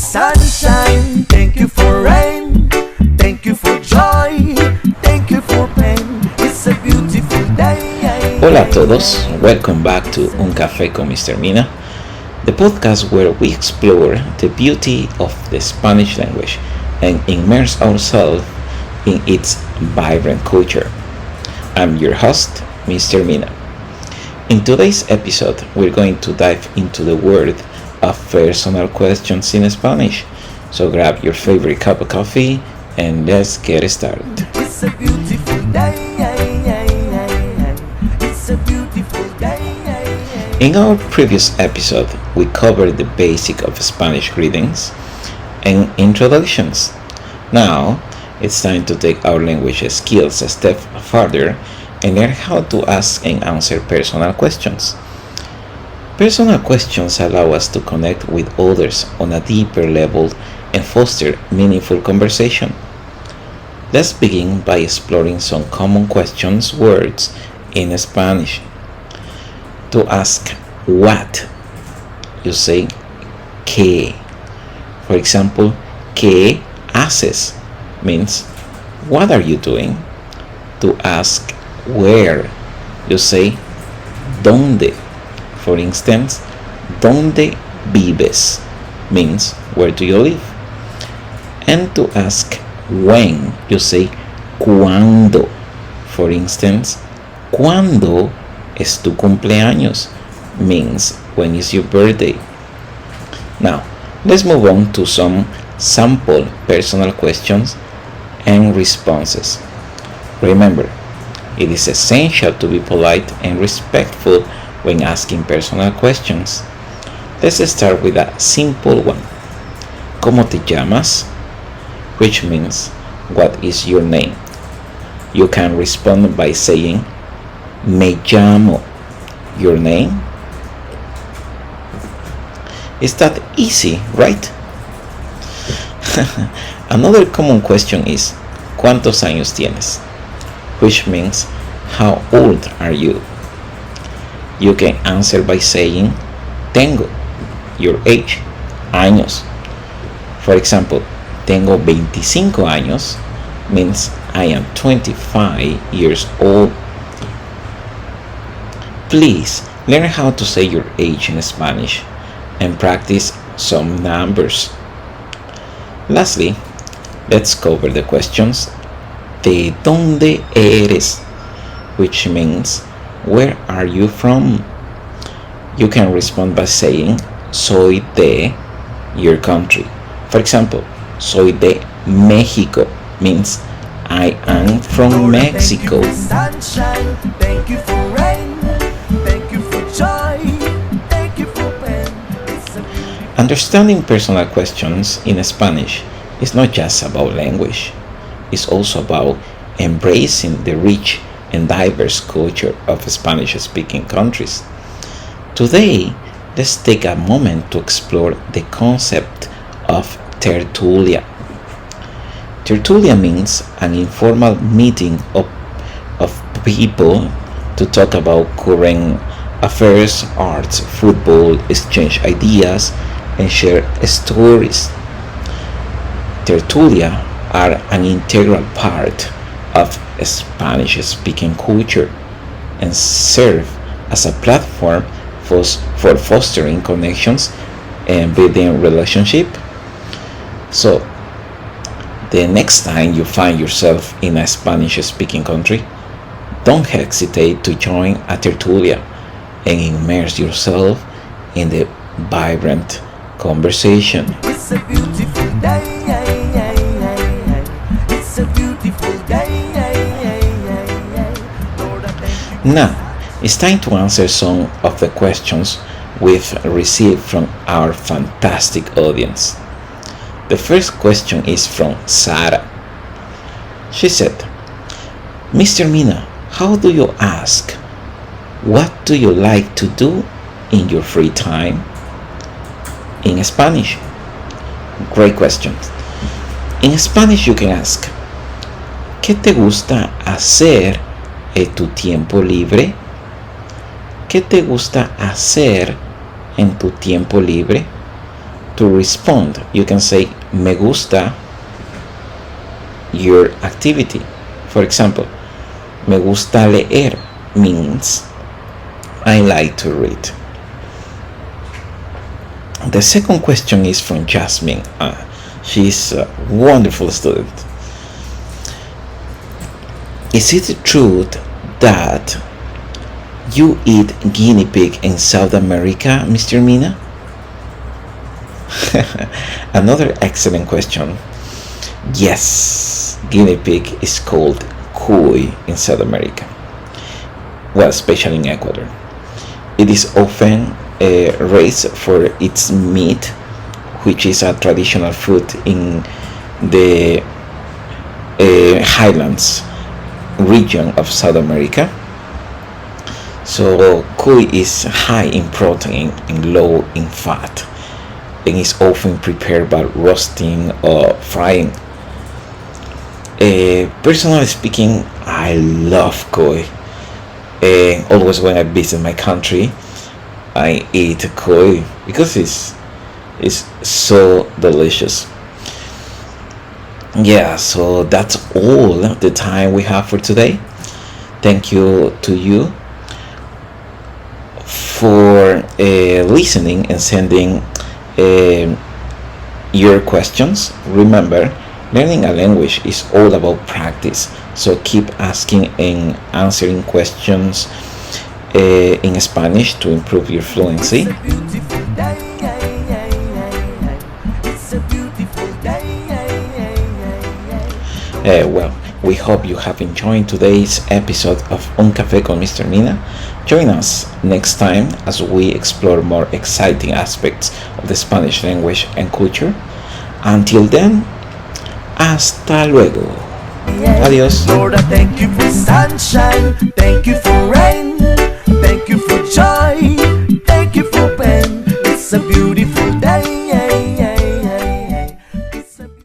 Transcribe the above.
sunshine, thank you for rain, thank you for joy, thank you for pain. It's a beautiful day. Hola a todos, welcome back to Un Café con Mr. Mina, the podcast where we explore the beauty of the Spanish language and immerse ourselves in its vibrant culture. I'm your host, Mr. Mina. In today's episode, we're going to dive into the world of personal questions in Spanish. So grab your favorite cup of coffee and let's get started. It's a beautiful day. It's a beautiful day. In our previous episode, we covered the basic of Spanish greetings and introductions. Now, it's time to take our language skills a step further and learn how to ask and answer personal questions. Personal questions allow us to connect with others on a deeper level and foster meaningful conversation. Let's begin by exploring some common questions words in Spanish. To ask what, you say ¿qué? For example, ¿qué haces? Means what are you doing? To ask where, you say ¿dónde? For instance, ¿dónde vives? Means where do you live? And to ask when, you say ¿cuándo? For instance, ¿cuándo es tu cumpleaños? Means when is your birthday? Now, let's move on to some sample personal questions and responses. Remember, it is essential to be polite and respectful when asking personal questions. Let's start with a simple one. ¿Cómo te llamas? Which means, what is your name? You can respond by saying, me llamo. Your name? Is that easy, right? Another common question is, ¿cuántos años tienes? Which means, how old are you? You can answer by saying tengo, your age, años. For example, tengo 25 años means I am 25 years old. Please learn how to say your age in Spanish and practice some numbers. Lastly, let's cover the questions ¿de dónde eres? Which means where are you from? You can respond by saying soy de your country. For example, soy de México means I am from Mexico. Sunshine, thank you for rain, thank you for joy, thank you for pain. Understanding personal questions in Spanish is not just about language. It's also about embracing the rich and diverse culture of Spanish-speaking countries. Today, let's take a moment to explore the concept of tertulia. Tertulia means an informal meeting of people to talk about current affairs, arts, football, exchange ideas, and share stories. Tertulia are an integral part of Spanish-speaking culture and serve as a platform for fostering connections and building relationship. So, the next time you find yourself in a Spanish-speaking country, don't hesitate to join a tertulia and immerse yourself in the vibrant conversation. It's a beautiful day. It's a beautiful day. Now, it's time to answer some of the questions we've received from our fantastic audience. The first question is from Sara. She said, Mr. Mina, how do you ask? What do you like to do in your free time? In Spanish. Great question. In Spanish you can ask, ¿qué te gusta hacer en tu tiempo libre? ¿Qué te gusta hacer en tu tiempo libre? to respond, you can say me gusta your activity. For example, me gusta leer means I like to read. The second question is from Jasmine. She's a wonderful student. Is it true that you eat guinea pig in South America, Mr. Mina? Another excellent question. Yes, guinea pig is called cuy in South America. Well, especially in Ecuador. It is often raised for its meat, which is a traditional food in the highlands region of South America. So cuy is high in protein and low in fat, and is often prepared by roasting or frying. Personally speaking, I love cuy. Always when I visit my country, I eat cuy because it's so delicious. Yeah, so that's all the time we have for today. Thank you to you for listening and sending your questions. Remember, learning a language is all about practice, so keep asking and answering questions in Spanish to improve your fluency. Well, we hope you have enjoyed today's episode of Un Café con Mr. Mina. Join us next time as we explore more exciting aspects of the Spanish language and culture. Until then, hasta luego. Adiós. Lord, I thank you for sunshine, thank you for rain, thank you for joy, thank you for pain. It's a beautiful